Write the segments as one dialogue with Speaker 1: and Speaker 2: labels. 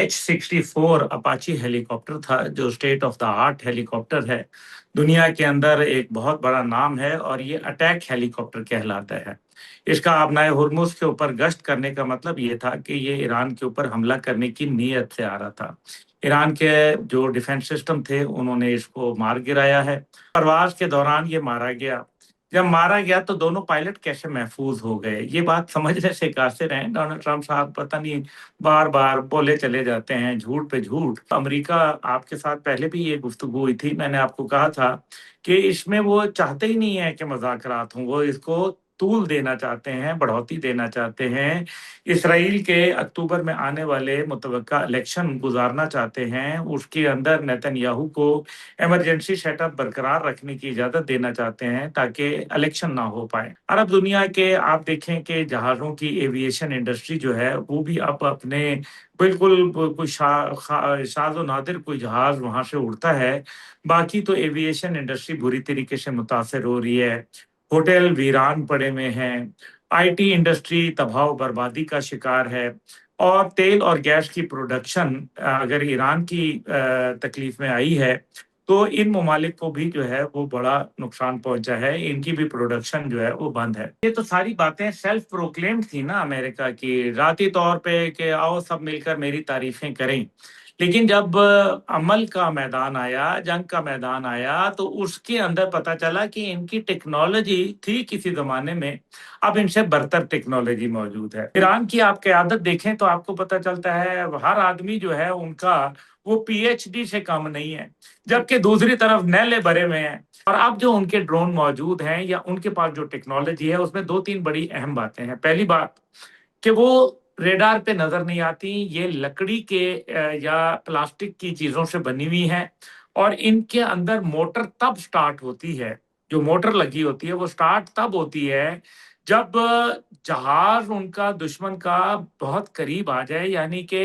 Speaker 1: H-64 Apache helicopter था जो state of the art helicopter है। दुनिया के अंदर एक बहुत बड़ा नाम है और ये अटैक हेलीकॉप्टर कहलाता है। इसका आबनाए हुर्मुज के ऊपर गश्त करने का मतलब ये था कि ये ईरान के ऊपर हमला करने की नीयत से आ रहा था। ईरान के जो डिफेंस सिस्टम थे उन्होंने इसको मार गिराया है। परवाज के दौरान ये मारा गया। जब मारा गया तो दोनों पायलट कैसे महफूज हो गए, ये बात समझने से कासिर हैं। डोनाल्ड ट्रंप साहब पता नहीं बार बार बोले चले जाते हैं झूठ पे झूठ। अमेरिका, आपके साथ पहले भी ये गुफ्तगू हुई थी, मैंने आपको कहा था कि इसमें वो चाहते ही नहीं है कि मुज़ाकरात हों, वो इसको तूल देना चाहते हैं, बढ़ोतरी देना चाहते हैं। इसराइल के अक्टूबर में आने वाले मुतवक्का इलेक्शन गुजारना चाहते हैं, उसके अंदर नेतन्याहू को इमरजेंसी सेटअप बरकरार रखने की इजाज़त देना चाहते हैं ताकि इलेक्शन ना हो पाए। अरब दुनिया के आप देखें कि जहाज़ों की एविएशन इंडस्ट्री जो है वो भी अब अपने बिल्कुल कोई शाज़ व नादिर कोई जहाज़ वहाँ से उड़ता है, बाकी तो एविएशन इंडस्ट्री बुरी तरीके से मुतासर हो रही है। होटल वीरान पड़े हुए हैं, आईटी इंडस्ट्री तबाह बर्बादी का शिकार है और तेल और गैस की प्रोडक्शन अगर ईरान की तकलीफ में आई है तो इन ममालिक को भी जो है वो बड़ा नुकसान पहुंचा है, इनकी भी प्रोडक्शन जो है वो बंद है। ये तो सारी बातें सेल्फ प्रोक्लेम्ड थी ना अमेरिका की, राती तौर पे कि आओ सब मिलकर मेरी तारीफें करें। लेकिन जब अमल का मैदान आया, जंग का मैदान आया, तो उसके अंदर पता चला कि इनकी टेक्नोलॉजी थी किसी ज़माने में, अब इनसे बरतर टेक्नोलॉजी मौजूद है। ईरान की आप क़यादत देखें तो आपको पता चलता है हर आदमी जो है उनका वो पीएचडी से कम नहीं है, जबकि दूसरी तरफ नैले भरे हुए हैं। और अब जो उनके ड्रोन मौजूद हैं या उनके पास जो टेक्नोलॉजी है उसमें 2-3 बड़ी अहम बातें हैं। पहली बात कि वो रेडार पे नजर नहीं आती, ये लकड़ी के या प्लास्टिक की चीजों से बनी हुई हैं और इनके अंदर मोटर तब स्टार्ट होती है, जो मोटर लगी होती है वो स्टार्ट तब होती है जब जहाज उनका दुश्मन का बहुत करीब आ जाए, यानी कि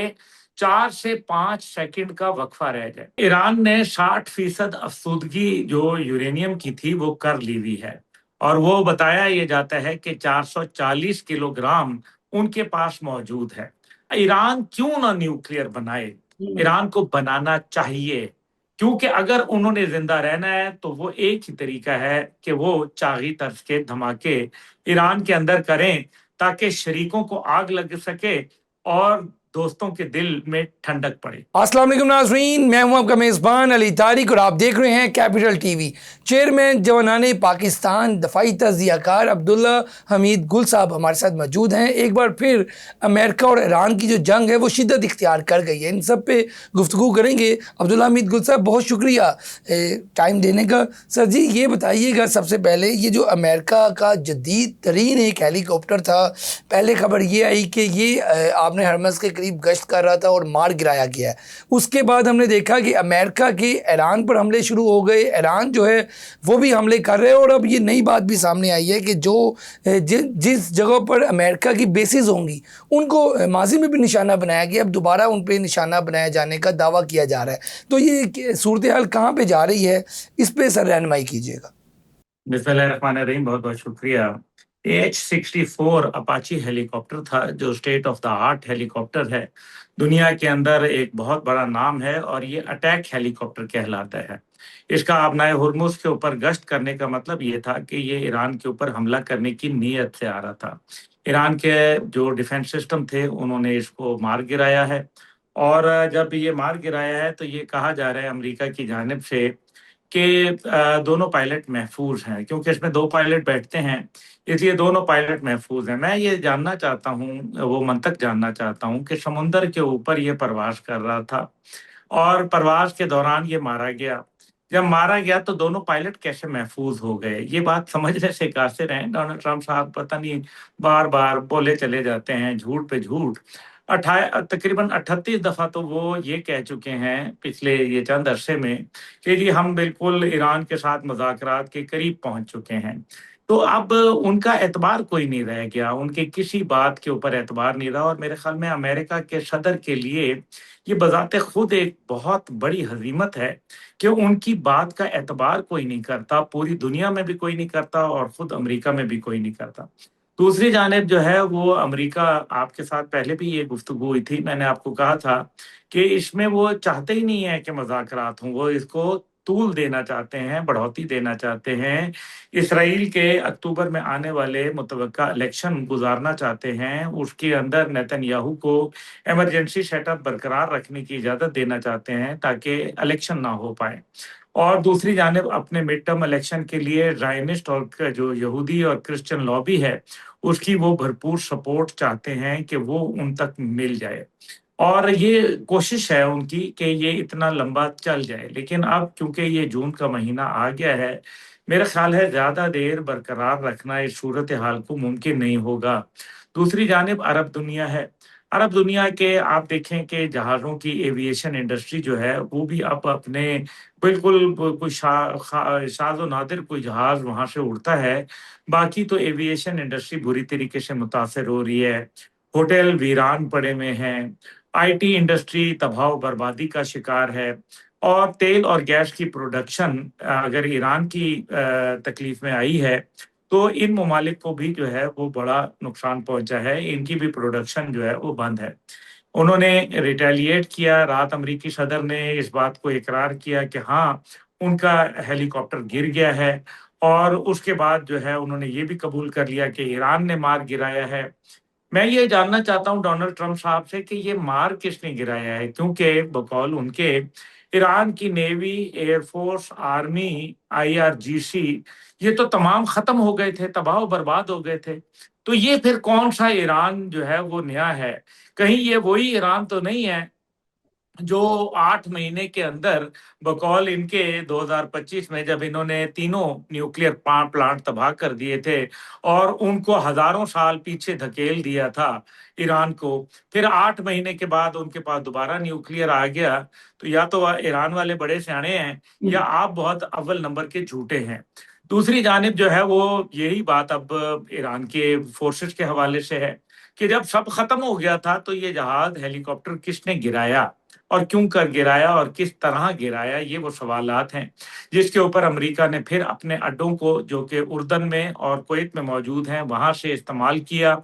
Speaker 1: 4 से 5 सेकंड का वक्फा रह जाए। ईरान ने 60% अफसुदगी जो यूरेनियम की थी वो कर ली हुई है और वो बताया ये जाता है कि 440 किलोग्राम उनके पास मौजूद है। ईरान क्यों ना न्यूक्लियर बनाए? ईरान को बनाना चाहिए, क्योंकि अगर उन्होंने जिंदा रहना है तो वो एक ही तरीका है कि वो चागी तर्ज के धमाके ईरान के अंदर करें ताकि शरीकों को आग लग सके और दोस्तों के दिल में ठंडक पड़े।
Speaker 2: अस्सलाम वालेकुम नाज़रीन, मैं हूं आपका मेज़बान अली तारिक और आप देख रहे हैं कैपिटल टीवी। चेयरमैन जवानाने पाकिस्तान दफाई तज़ियाकार अब्दुल्ला हमीद गुल साहब हमारे साथ मौजूद हैं। एक बार फिर अमेरिका और ईरान की जो जंग है वो शिद्दत इख्तियार कर गई है, इन सब पे गुफ्तगू करेंगे। अब्दुल्ला हमीद गुल साहब, बहुत शुक्रिया टाइम देने का। सर जी, ये बताइएगा सबसे पहले, ये जो अमेरिका का जदीद तरीन एक हेलीकॉप्टर था, पहले खबर ये आई कि ये आपने हरमज़ के करीब गश्त कर रहा था और मार गिराया गया है। उसके बाद हमने देखा कि अमेरिका के ईरान पर हमले शुरू हो गए, ईरान जो है वो भी हमले कर रहे हैं और अब ये नई बात भी सामने आई है कि जो जिस जगह पर अमेरिका की बेसिस होंगी उनको माजी में भी निशाना बनाया गया, अब दोबारा उन पर निशाना बनाया जाने का दावा किया जा रहा है। तो ये सूरत हाल कहाँ पे जा रही है, इस पर सर रहनुमाई कीजिएगा।
Speaker 1: बिस्मिल्लाहिर्रहमानिर्रहीम, बहुत बहुत शुक्रिया। H-64 अपाची हेलीकॉप्टर था जो state of the art helicopter है। दुनिया के अंदर एक बहुत बड़ा नाम है और ये अटैक हेलीकॉप्टर कहलाता है। इसका आबनाए हुर्मुज के ऊपर गश्त करने का मतलब ये था कि ये ईरान के ऊपर हमला करने की नीयत से आ रहा था। ईरान के जो डिफेंस सिस्टम थे उन्होंने इसको मार गिराया है और जब ये मार गिराया है तो ये कहा जा रहा है अमेरिका की जानिब से कि दोनों पायलट महफूज हैं, क्योंकि इसमें 2 पायलट बैठते हैं, इसलिए दोनों पायलट महफूज हैं। मैं ये जानना चाहता हूँ, वो मंतक जानना चाहता हूँ कि समुंदर के ऊपर ये परवाज़ कर रहा था और परवाज़ के दौरान ये मारा गया। जब मारा गया तो दोनों पायलट कैसे महफूज हो गए, ये बात समझने से कासिर हैं। डोनाल्ड ट्रंप साहब पता नहीं बार-बार बोले चले जाते हैं झूठ पे झूठ। तकरीबन 38 दफ़ा तो वो ये कह चुके हैं पिछले ये चंद अरसे में कि जी हम बिल्कुल ईरान के साथ मुज़ाकरात के करीब पहुँच चुके हैं। तो अब उनका एतबार कोई नहीं रह गया, उनकी किसी बात के ऊपर एतबार नहीं रहा और मेरे ख़्याल में अमेरिका के सदर के लिए ये बज़ाते खुद एक बहुत बड़ी हज़ीमत है कि उनकी बात का एतबार कोई नहीं करता, पूरी दुनिया में भी कोई नहीं करता और ख़ुद अमेरिका में भी कोई नहीं करता। दूसरी जानिब जो है वो अमेरिका, आपके साथ पहले भी ये गुफ्तगू हुई थी, मैंने आपको कहा था कि इसमें वो चाहते ही नहीं है कि मुज़ाकरात हों, वो इसको तूल देना चाहते हैं, बढ़ोतरी देना चाहते हैं। इसराइल के अक्टूबर में आने वाले मुतवक्का इलेक्शन गुज़ारना चाहते हैं, उसके अंदर नेतन्याहू को इमरजेंसी सेटअप बरकरार रखने की इजाज़त देना चाहते हैं ताकि इलेक्शन ना हो पाए। और दूसरी जानिब अपने मिड टर्म इलेक्शन के लिए ज़ायनिस्ट और जो यहूदी और क्रिश्चियन लॉबी है, उसकी वो भरपूर सपोर्ट चाहते हैं कि वो उन तक मिल जाए। और ये कोशिश है उनकी कि ये इतना लंबा चल जाए। लेकिन अब क्योंकि ये जून का महीना आ गया है, मेरा ख़्याल है ज़्यादा देर बरकरार रखना इस सूरत-ए-हाल को मुमकिन नहीं होगा। दूसरी जानिब अरब दुनिया है। अरब दुनिया के आप देखें कि जहाज़ों की एविएशन इंडस्ट्री जो है, वो भी अब अपने बिल्कुल कोई शाज़ व नादिर कोई जहाज़ वहाँ से उड़ता है। बाकी तो एविएशन इंडस्ट्री बुरी तरीके से मुतासिर हो रही है। होटल वीरान पड़े हुए हैं, आईटी इंडस्ट्री तबाह बर्बादी का शिकार है और तेल और गैस की प्रोडक्शन अगर ईरान की तकलीफ में आई है, तो इन ममालिक को भी जो है वो बड़ा नुकसान पहुँचा है, इनकी भी प्रोडक्शन जो है वो बंद है। उन्होंने रिटेलिएट किया, रात अमेरिकी सदर ने इस बात को इकरार किया कि हाँ, उनका हेलीकॉप्टर गिर गया है और उसके बाद जो है उन्होंने ये भी कबूल कर लिया कि ईरान ने मार गिराया है। मैं ये जानना चाहता हूँ डोनाल्ड ट्रम्प साहब से कि ये मार किसने गिराया है? क्योंकि बकौल उनके ईरान की नेवी, एयरफोर्स, आर्मी, आईआरजीसी ये तो तमाम खत्म हो गए थे, तबाह और बर्बाद हो गए थे। तो ये फिर कौन-सा ईरान जो है वो नया है? कहीं ये वही ईरान तो नहीं है जो 8 महीने के अंदर बकौल इनके 2025 में जब इन्होंने तीनों न्यूक्लियर प्लांट तबाह कर दिए थे और उनको हज़ारों साल पीछे धकेल दिया था ईरान को। फिर 8 महीने के बाद उनके पास दोबारा न्यूक्लियर आ गया, तो या तो ईरान वाले बड़े सयाने हैं या आप बहुत अव्वल नंबर के झूठे हैं। दूसरी जानिब जो है वो यही बात अब ईरान के फ़ोर्सेस के हवाले से है कि जब सब खत्म हो गया था तो ये जहाज़, हेलीकॉप्टर किसने गिराया? और क्यों कर गिराया और किस तरह गिराया, ये वो सवालात हैं, जिसके ऊपर अमेरिका ने फिर अपने अड्डों को जो कि उर्दन में और कुवैत में मौजूद हैं, वहाँ से इस्तेमाल किया।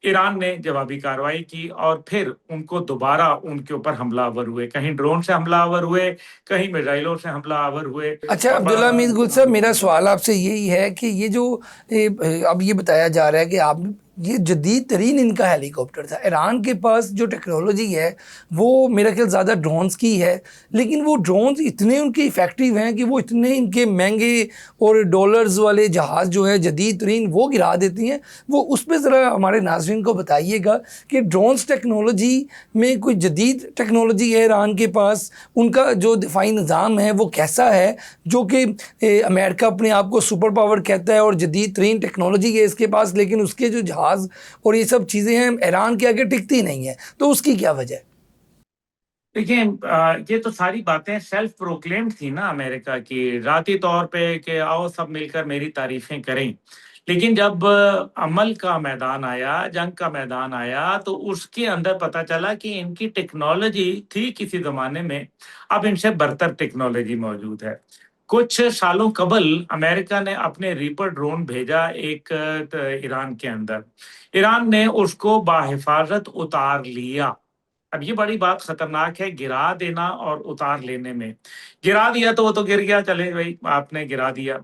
Speaker 1: ईरान ने जवाबी कार्रवाई की और फिर उनको दोबारा उनके ऊपर हमलावर हुए। कहीं ड्रोन से हमलावर हुए, कहीं मिसाइलों से हमलावर हुए
Speaker 2: अच्छा
Speaker 1: और बड़ा
Speaker 2: अब्दुल्ला हमीद गुल साहब, मेरा सवाल आपसे यही है कि ये जो अब ये बताया जा रहा है कि आप ये जदीद तरीन इनका हेलीकॉप्टर था। ईरान के पास जो टेक्नोलॉजी है वो मेरा ख्याल ज़्यादा ड्रोन्स की है, लेकिन वो ड्रोन्स इतने उनके इफ़ेक्टिव हैं कि वो इतने इनके महंगे और डॉलर्स वाले जहाज़ जो है जदीद तरीन वो गिरा देती हैं। वो उस पर ज़रा हमारे नाज़रीन को बताइएगा कि ड्रोन्स टेक्नोलॉजी में कोई जदीद टेक्नोलॉजी है ईरान के पास, उनका जो दिफाई निज़ाम है वो कैसा है, जो कि अमेरिका अपने आप को सुपर पावर कहता है और जदीद तरीन टेक्नोलॉजी है इसके पास, लेकिन उसके जो जहाज़ और ये सब चीज़ें हैं ईरान के आगे टिकती नहीं है, तो उसकी क्या वजह है?
Speaker 1: देखिए ये तो सारी बातें सेल्फ प्रोक्लेम्ड थी ना अमेरिका की, ज़ाती तौर पे कि आओ सब मिलकर मेरी तारीफ़ें करें। लेकिन जब अमल का मैदान आया, जंग का मैदान आया, तो उसके अंदर पता चला कि इनकी टेक्नोलॉजी थी किसी ज़माने में, अब इनसे बरतर टेक्नोलॉजी मौजूद है। कुछ सालों कबल अमेरिका ने अपने रीपर ड्रोन भेजा एक ईरान के अंदर। ईरान ने उसको बाहिफाज़त उतार लिया। अब ये बड़ी बात खतरनाक है गिरा देना और उतार लेने में। गिरा दिया तो वो तो गिर गया, चले भई आपने गिरा दिया।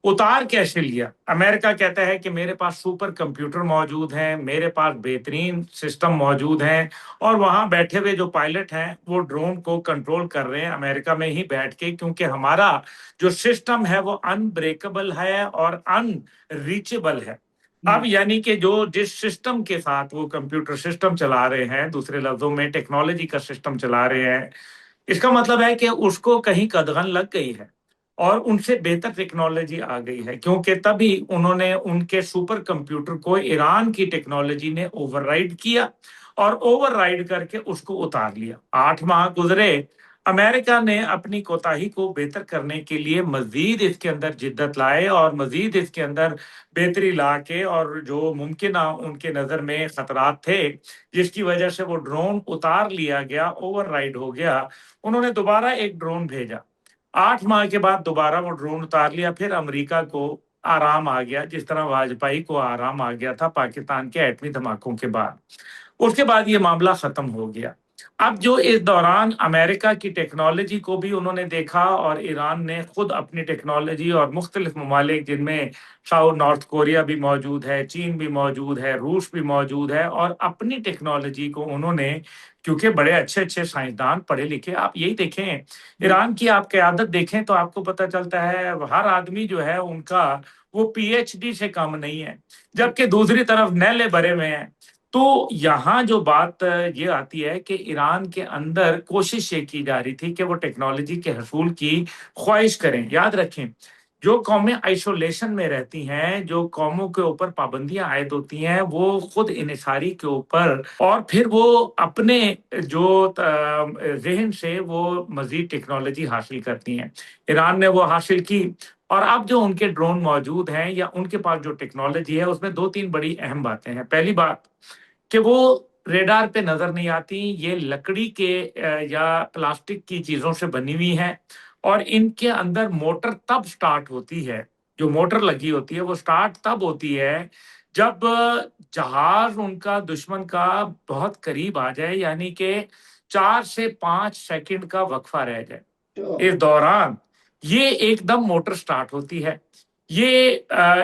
Speaker 1: उतार कैसे लिया? अमेरिका कहता है कि मेरे पास सुपर कंप्यूटर मौजूद हैं, मेरे पास बेहतरीन सिस्टम मौजूद हैं और वहाँ बैठे हुए जो पायलट हैं, वो ड्रोन को कंट्रोल कर रहे हैं अमेरिका में ही बैठ के, क्योंकि हमारा जो सिस्टम है वो अनब्रेकेबल है और अनरीचेबल है। अब यानी कि जो जिस सिस्टम के साथ वो कंप्यूटर सिस्टम चला रहे हैं, दूसरे लफ्ज़ों में टेक्नोलॉजी का सिस्टम चला रहे हैं, इसका मतलब है कि उसको कहीं कदगन लग गई है और उनसे बेहतर टेक्नोलॉजी आ गई है, क्योंकि तभी उन्होंने उनके सुपर कंप्यूटर को ईरान की टेक्नोलॉजी ने ओवरराइड किया और ओवरराइड करके उसको उतार लिया। 8 माह गुज़रे, अमेरिका ने अपनी कोताही को बेहतर करने के लिए मज़ीद इसके अंदर जिद्दत लाए और मज़ीद इसके अंदर बेहतरी ला के, और जो मुमकिना उनके नज़र में खतरात थे, जिसकी वजह से वो ड्रोन उतार लिया गया, ओवरराइड हो गया, उन्होंने दोबारा एक ड्रोन भेजा। 8 माह के बाद दोबारा वो ड्रोन उतार लिया, फिर अमेरिका को आराम आ गया, जिस तरह वाजपेयी को आराम आ गया था पाकिस्तान के एटमी धमाकों के बाद। उसके बाद ये मामला खत्म हो गया। अब जो इस दौरान अमेरिका की टेक्नोलॉजी को भी उन्होंने देखा और ईरान ने खुद अपनी टेक्नोलॉजी और मुख्तलिफ ममालिक, जिनमें साउथ नॉर्थ कोरिया भी मौजूद है, चीन भी मौजूद है, रूस भी मौजूद है, और अपनी टेक्नोलॉजी को उन्होंने, क्योंकि बड़े अच्छे अच्छे साइंसदान पढ़े लिखे, आप यही देखें ईरान की आप क़यादत देखें तो आपको पता चलता है हर आदमी जो है उनका वो पीएचडी से कम नहीं है, जबकि दूसरी तरफ नैले भरे हुए हैं। तो यहाँ जो बात ये आती है कि ईरान के अंदर कोशिश ये की जा रही थी कि वो टेक्नोलॉजी के हसूल की ख्वाहिश करें। याद रखें, जो कौमें आइसोलेशन में रहती हैं, जो कौमों के ऊपर पाबंदियां आयद होती हैं, वो खुद इन्हिसारी के ऊपर और फिर वो अपने जो जहन से वो मजीद टेक्नोलॉजी हासिल करती हैं। ईरान ने वो हासिल की, और अब जो उनके ड्रोन मौजूद हैं या उनके पास जो टेक्नोलॉजी है, उसमें 2-3 बड़ी अहम बातें हैं। पहली बात कि वो रेडार पे नजर नहीं आती, ये लकड़ी के या प्लास्टिक की चीजों से बनी हुई हैं, और इनके अंदर मोटर तब स्टार्ट होती है, जो मोटर लगी होती है वो स्टार्ट तब होती है जब जहाज उनका दुश्मन का बहुत करीब आ जाए, यानी कि 4 से 5 सेकंड का वक्फा रह जाए। इस दौरान ये एकदम मोटर स्टार्ट होती है। ये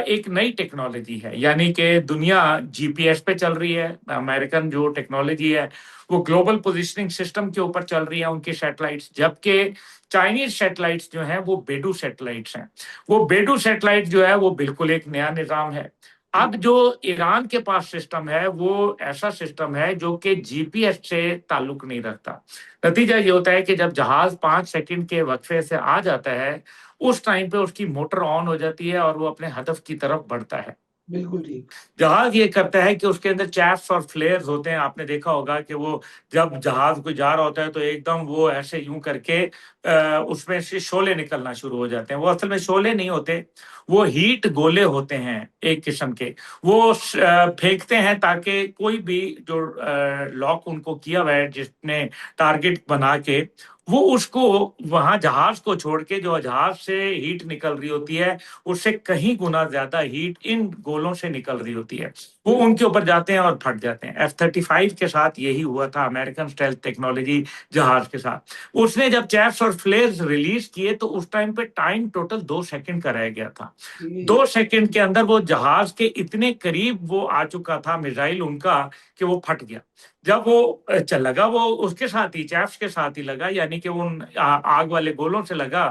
Speaker 1: एक नई टेक्नोलॉजी है, यानी कि दुनिया जीपीएस पे चल रही है। अमेरिकन जो टेक्नोलॉजी है वो ग्लोबल पोजिशनिंग सिस्टम के ऊपर चल रही है, उनकी सैटेलाइट्स, जबकि चाइनीज सैटेलाइट्स जो हैं वो बेडू सैटेलाइट्स हैं। वो बेडू सैटेलाइट जो है वो बिल्कुल एक नया निजाम है। अब जो ईरान के पास सिस्टम है वो ऐसा सिस्टम है जो कि जीपीएस से ताल्लुक नहीं रखता। नतीजा ये होता है कि जब जहाज 5 सेकंड के वक्फे से आ जाता है, उस टाइम पे उसकी मोटर ऑन हो जाती है और वो अपने हदफ की तरफ बढ़ता है।
Speaker 2: बिल्कुल ठीक।
Speaker 1: जहाज ये करता है कि उसके अंदर चैफ्स और फ्लेयर्स होते हैं। आपने देखा होगा कि वो जब जहाज कोई जा रहा होता है तो एकदम वो ऐसे यूं करके उसमें से शोले निकलना शुरू हो जाते हैं। वो असल में शोले नहीं होते, वो हीट गोले होते हैं एक किस्म के। वो फेंकते हैं ताकि कोई भी जो लॉक उनको किया हुआ है, जिसने टारगेट बना के, वो उसको वहां जहाज को छोड़ के, जो जहाज से हीट निकल रही होती है उससे कहीं गुना ज्यादा हीट इन गोलों से निकल रही होती है, वो उनके ऊपर जाते हैं और फट जाते हैं। F-35 के साथ यही हुआ था, अमेरिकन स्टेल्थ टेक्नोलॉजी जहाज के साथ। उसने जब चैफ्स और फ्लेयर्स रिलीज किए तो उस टाइम पे टाइम टोटल 2 सेकंड का रह गया था। 2 सेकंड के अंदर वो जहाज के इतने करीब वो आ चुका था मिसाइल उनका कि वो फट गया। जब वो लगा, वो उसके साथ ही, चैफ्स के साथ ही लगा, यानी कि उन आग वाले गोलों से लगा।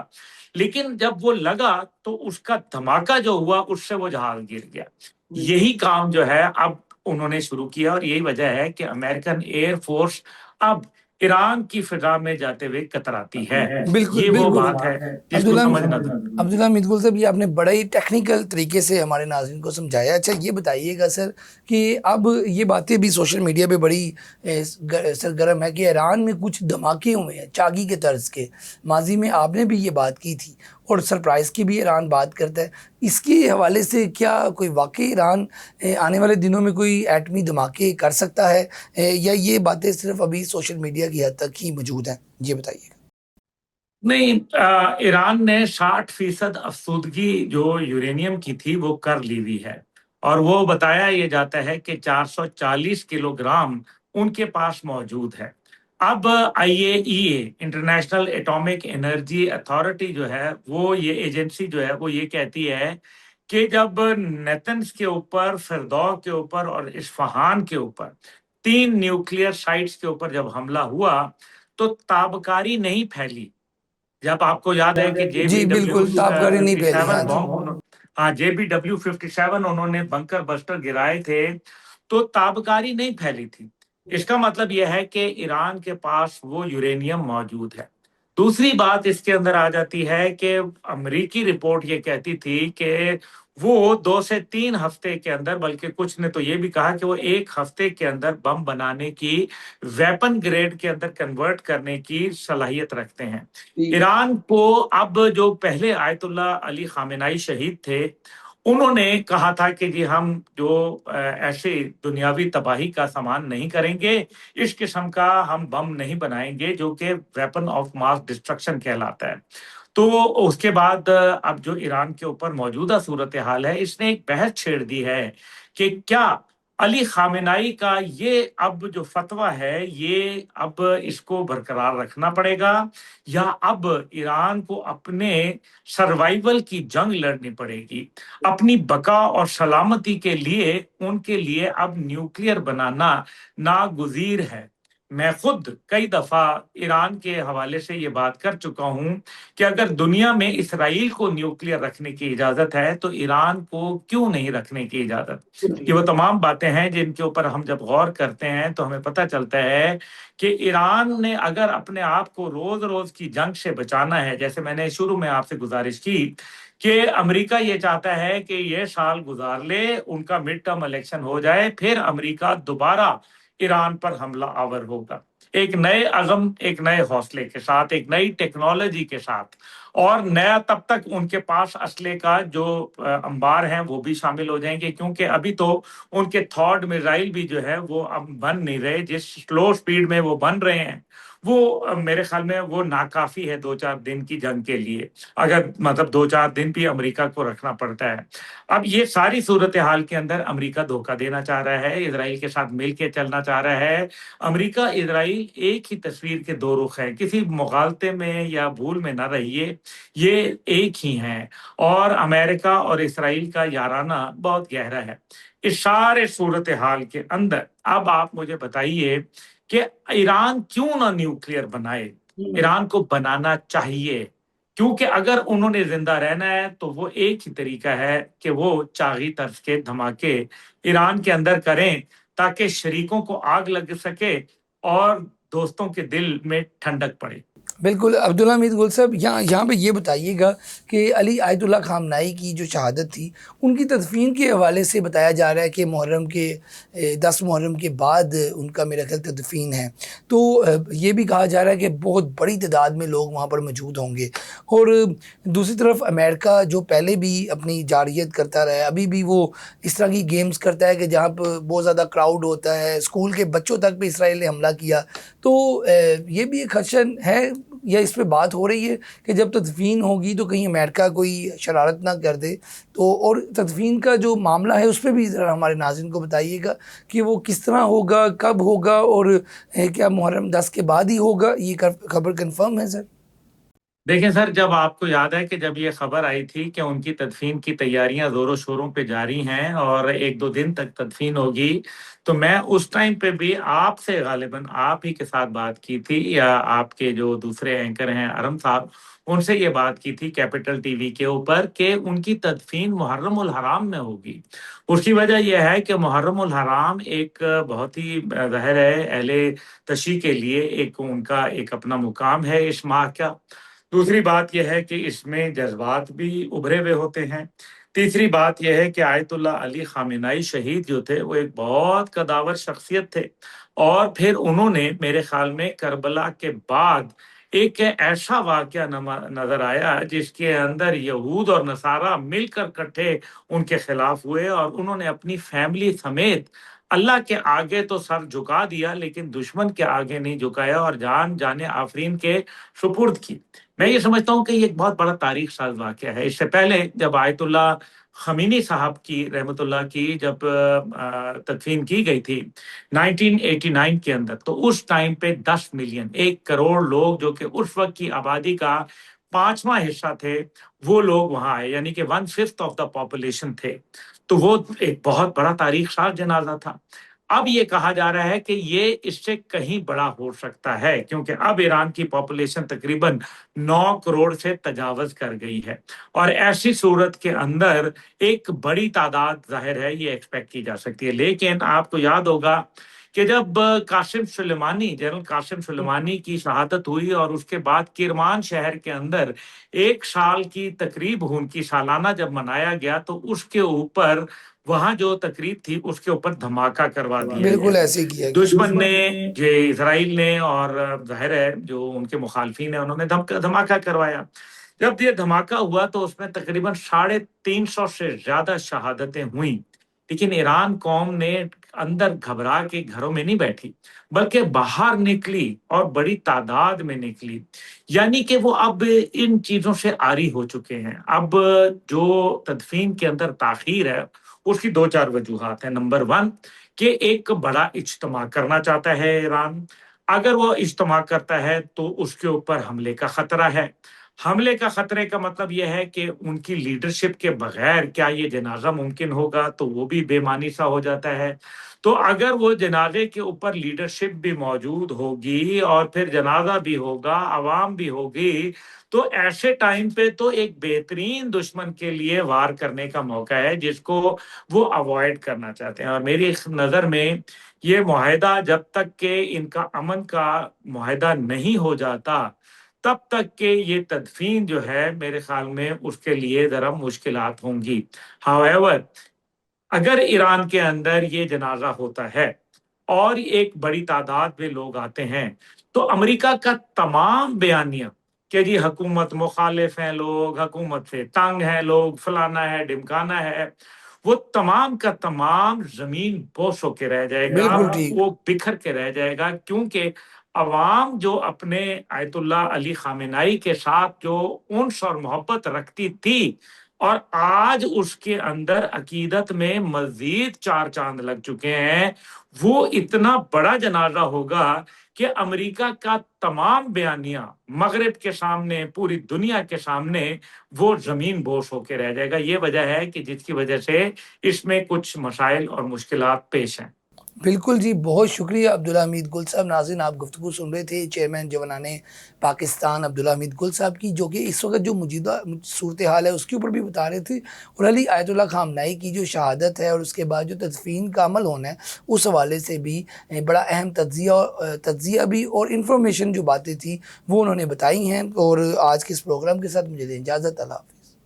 Speaker 1: लेकिन जब वो लगा तो उसका धमाका जो हुआ उससे वो जहाज गिर गया। यही काम जो है अब उन्होंने शुरू किया, और यही वजह है कि अमेरिकन एयर फोर्स अब ईरान की फिजा में जाते हुए कतराती है।
Speaker 2: बिल्कुल
Speaker 1: ये वो
Speaker 2: बिल्कुल
Speaker 1: बात है जिसको समझना था।
Speaker 2: अब्दुल्ला हमीद गुल साहब, ये आपने बड़ा ही टेक्निकल तरीके से हमारे नाज़रीन को समझाया। अच्छा ये बताइएगा सर कि अब ये बातें भी सोशल मीडिया पे बड़ी सरगर्म है कि ईरान में कुछ धमाके हुए हैं चागी के तर्ज के। माजी में आपने भी ये बात की थी और सरप्राइज़ की भी ईरान बात करता है। इसके हवाले से क्या कोई वाकई ईरान आने वाले दिनों में कोई एटमी धमाके कर सकता है, या ये बातें सिर्फ अभी सोशल मीडिया की हद तक ही मौजूद हैं? ये बताइएगा।
Speaker 1: नहीं, ईरान ने 60% अफसुदगी जो यूरेनियम की थी वो कर ली हुई है, और वो बताया ये जाता है कि 440 किलोग्राम उनके पास मौजूद है। अब IAEA, international atomic energy authority जो है, वो ये एजेंसी जो है वो ये कहती है कि जब नेतन्स के ऊपर, फिरदौ के ऊपर और इस्फहान के ऊपर, 3 न्यूक्लियर साइट्स के ऊपर जब हमला हुआ तो ताबकारी नहीं फैली। जब आपको याद है कि
Speaker 2: जी बिल्कुल, ताबकारी नहीं फैली। हाँ जी।
Speaker 1: बॉम्ब, हाँ, JBW-57 उन्होंने बंकर बस्टर गिराए थे, तो ताबकारी नहीं फैली थी। इसका मतलब यह है कि ईरान के पास वो यूरेनियम मौजूद है। दूसरी बात इसके अंदर आ जाती है कि अमेरिकी रिपोर्ट ये कहती थी कि वो 2 से 3 हफ्ते के अंदर, बल्कि कुछ ने तो ये भी कहा कि वो 1 हफ्ते के अंदर बम बनाने की, वेपन ग्रेड के अंदर कन्वर्ट करने की सलाहियत रखते हैं। ईरान को अब, जो पहले आयतुल्ला अली खामेनाई शहीद थे, उन्होंने कहा था कि जी हम जो ऐसे दुनियावी तबाही का सामान नहीं करेंगे, इस किस्म का हम बम नहीं बनाएंगे जो कि वेपन ऑफ मास डिस्ट्रक्शन कहलाता है। تو اس کے بعد اب جو ایران کے اوپر موجودہ صورتحال ہے، اس نے ایک بحث چھیڑ دی ہے کہ کیا علی خامنائی کا یہ اب جو فتویٰ ہے یہ اب اس کو برقرار رکھنا پڑے گا، یا اب ایران کو اپنے سروائیول کی جنگ لڑنی پڑے گی، اپنی بقا اور سلامتی کے لیے ان کے لیے اب نیوکلیئر بنانا ناگزیر ہے۔ میں خود کئی دفعہ ایران کے حوالے سے یہ بات کر چکا ہوں کہ اگر دنیا میں اسرائیل کو نیوکلیئر رکھنے کی اجازت ہے تو ایران کو کیوں نہیں رکھنے کی اجازت؟ یہ وہ تمام باتیں ہیں جن کے اوپر ہم جب غور کرتے ہیں تو ہمیں پتہ چلتا ہے کہ ایران نے اگر اپنے آپ کو روز روز کی جنگ سے بچانا ہے، جیسے میں نے شروع میں آپ سے گزارش کی کہ امریکہ یہ چاہتا ہے کہ یہ سال گزار لے، ان کا مڈ ٹرم الیکشن ہو جائے، پھر امریکہ دوبارہ ایران پر حملہ آور ہوگا، ایک نئے عزم، ایک نئے حوصلے کے ساتھ، ایک نئی ٹیکنالوجی کے ساتھ، اور نیا تب تک ان کے پاس اسلحے کا جو انبار ہیں وہ بھی شامل ہو جائیں گے، کیونکہ ابھی تو ان کے تھاڈ میزائل بھی جو ہے وہ اب بن نہیں رہے، جس سلو سپیڈ میں وہ بن رہے ہیں وہ میرے خیال میں وہ ناکافی ہے 2-4 دن کی جنگ کے لیے، اگر مطلب 2-4 دن بھی امریکہ کو رکھنا پڑتا ہے۔ اب یہ ساری صورتحال کے اندر امریکہ دھوکہ دینا چاہ رہا ہے، اسرائیل کے ساتھ مل کے چلنا چاہ رہا ہے۔ امریکہ اسرائیل ایک ہی تصویر کے دو رخ ہیں، کسی مغالطے میں یا بھول میں نہ رہیے، یہ ایک ہی ہیں، اور امریکہ اور اسرائیل کا یارانہ بہت گہرا ہے۔ اس سارے صورتحال کے اندر اب آپ مجھے بتائیے کہ ایران کیوں نہ نیوکلیئر بنائے؟ ایران کو بنانا چاہیے، کیونکہ اگر انہوں نے زندہ رہنا ہے تو وہ ایک ہی طریقہ ہے کہ وہ چاغی طرز کے دھماکے ایران کے اندر کریں تاکہ شریکوں کو آگ لگ سکے اور دوستوں کے دل میں ٹھنڈک پڑے۔
Speaker 2: بالکل عبداللہ حمید گل صاحب، یہاں پہ یہ بتائیے گا کہ علی آیت اللہ خامنائی کی جو شہادت تھی ان کی تدفین کے حوالے سے بتایا جا رہا ہے کہ محرم کے 10 محرم کے بعد ان کا میرا خیال تدفین ہے، تو یہ بھی کہا جا رہا ہے کہ بہت بڑی تعداد میں لوگ وہاں پر موجود ہوں گے، اور دوسری طرف امریکہ جو پہلے بھی اپنی جارحیت کرتا رہا ہے، ابھی بھی وہ اس طرح کی گیمز کرتا ہے کہ جہاں پہ بہت زیادہ کراؤڈ ہوتا ہے، اسکول کے بچوں تک پہ اسرائیل نے حملہ کیا، تو یہ بھی ایک خدشہ ہے یا اس پہ بات ہو رہی ہے کہ جب تدفین ہوگی تو کہیں امریکہ کوئی شرارت نہ کر دے؟ تو اور تدفین کا جو معاملہ ہے اس پہ بھی ذرا ہمارے ناظرین کو بتائیے گا کہ وہ کس طرح ہوگا، کب ہوگا، اور کیا محرم 10 کے بعد ہی ہوگا؟ یہ خبر کنفرم ہے سر؟
Speaker 1: دیکھیں سر، جب آپ کو یاد ہے کہ جب یہ خبر آئی تھی کہ ان کی تدفین کی تیاریاں زور و شوروں پہ جاری ہیں اور 1-2 دن تک تدفین ہوگی، تو میں اس ٹائم پہ بھی آپ سے غالباً آپ ہی کے ساتھ بات کی تھی، یا آپ کے جو دوسرے اینکر ہیں ارم صاحب، ان سے یہ بات کی تھی کیپٹل ٹی وی کے اوپر کہ ان کی تدفین محرم الحرام میں ہوگی۔ اس کی وجہ یہ ہے کہ محرم الحرام ایک بہت ہی ظاہر ہے اہل تشیع کے لیے ایک ان کا ایک اپنا مقام ہے اس ماہ کا۔ دوسری بات یہ ہے کہ اس میں جذبات بھی ابھرے ہوئے ہوتے ہیں۔ تیسری بات یہ ہے کہ آیت اللہ علی خامنائی شہید جو تھے وہ ایک بہت قداور شخصیت تھے، اور پھر انہوں نے میرے خیال میں کربلا کے بعد ایک ایسا واقعہ نظر آیا جس کے اندر یہود اور نصارہ مل کر کٹھے ان کے خلاف ہوئے، اور انہوں نے اپنی فیملی سمیت اللہ کے آگے تو سر جھکا دیا لیکن دشمن کے آگے نہیں جھکایا، اور جان آفرین کے سپرد کی۔ میں یہ سمجھتا ہوں کہ یہ ایک بہت بڑا تاریخ ساز واقعہ ہے۔ اس سے پہلے جب آیت اللہ خمینی صاحب کی رحمۃ اللہ کی جب تدفین کی گئی تھی 1989 کے اندر، تو اس ٹائم پہ 10 ملین 1 کروڑ لوگ جو کہ اس وقت کی آبادی کا 5واں حصہ تھے، وہ لوگ وہاں آئے، یعنی کہ 1/5 آف دا پاپولیشن تھے، تو وہ ایک بہت بڑا تاریخ ساز جنازہ تھا۔ اب یہ کہا جا رہا ہے کہ یہ اس سے کہیں بڑا ہو سکتا ہے، کیونکہ اب ایران کی پاپولیشن تقریباً 9 کروڑ سے تجاوز کر گئی ہے، اور ایسی صورت کے اندر ایک بڑی تعداد ظاہر ہے یہ ایکسپیکٹ کی جا سکتی ہے۔ لیکن آپ کو یاد ہوگا کہ جب جنرل قاسم سلیمانی کی شہادت ہوئی اور اس کے بعد کرمان شہر کے اندر 1 سال کی تقریب ان کی سالانہ جب منایا گیا، تو اس کے اوپر وہاں جو تقریب تھی اس کے اوپر دھماکہ کروا دیا گیا۔
Speaker 2: بالکل ایسے ہی کیا گیا
Speaker 1: دشمن نے، یہ اسرائیل نے، اور ظاہر ہے جو ان کے مخالفین ہیں انہوں نے دھماکہ کروایا۔ جب یہ دھماکہ ہوا تو اس میں تقریباً 350 سے زیادہ شہادتیں ہوئیں، لیکن ایران قوم نے अंदर घबरा के घरों में नहीं बैठी, बल्कि बाहर निकली और बड़ी तादाद में निकली। यानी कि वो अब इन चीज़ों से आरी हो चुके हैं। अब जो तदफीन के अंदर ताख़ीर है, उसकी 2-4 वजूहात हैं। नंबर 1 कि एक बड़ा इज्तिमा करना चाहता है ईरान। अगर वो इज्तिमा करता है तो उसके ऊपर हमले का खतरा है। हमले का खतरे का मतलब ये है कि उनकी लीडरशिप के बगैर क्या ये जनाजा मुमकिन होगा, तो वो भी बेमानी सा हो जाता है। तो अगर वो जनाजे के ऊपर लीडरशिप भी मौजूद होगी और फिर जनाजा भी होगा, अवाम भी होगी, तो ऐसे टाइम पे तो एक बेहतरीन दुश्मन के लिए वार करने का मौका है, जिसको वो अवॉइड करना चाहते हैं। और मेरी नज़र में ये मुआहिदा जब तक कि इनका अमन का मुआहिदा नहीं हो जाता, तब तक के ये तदफीन जो है मेरे ख्याल में उसके लिए ज़रा मुश्किलात होंगी। हाउएवर, अगर ईरान के अंदर ये जनाजा होता है और एक बड़ी तादाद में लोग आते हैं, तो अमेरिका का तमाम बयानिया कि जी हुकूमत मुखालिफ हैं लोग, हुकूमत से तंग हैं लोग, फलाना है, ढिमकाना है, वो तमाम का तमाम ज़मीन बोस होके रह जाएगा,
Speaker 2: बिल्कुल ठीक।
Speaker 1: वो बिखर के रह जाएगा, क्योंकि अवाम जो अपने आयतुल्ला अली खामेनाई के साथ जो उन्स और मोहब्बत रखती थी, और आज उसके अंदर अकीदत में मज़ीद 4 चाँद लग चुके हैं, वो इतना बड़ा जनाज़ा होगा कि अमेरिका का तमाम बयानिया मगरिब के सामने, पूरी दुनिया के सामने वो ज़मीन बोस होके रह जाएगा। ये वजह है कि जिसकी वजह से इसमें कुछ मसाइल और मुश्किलात पेश हैं।
Speaker 2: बिल्कुल जी, बहुत शुक्रिया अब्दुल्ला हमीद गुल साहब। नाज़रीन, आप गुफ्तगू सुन रहे थे चेयरमैन जवानाने पाकिस्तान अब्दुल्ला हमीद गुल साहब की, जो कि इस वक्त जो मौजूदा सूरत हाल है उसके ऊपर भी बता रहे थे, और अली आयतुल्ला खामनाई की जो शहादत है और उसके बाद जो तदफीन का अमल होना है, उस हवाले से भी बड़ा अहम तज्जिया भी और इन्फॉर्मेशन जो बातें थी वो उन्होंने बताई हैं। और आज के इस प्रोग्राम के साथ मुझे दें इजाज़त। अल्लाह हाफ़िज़।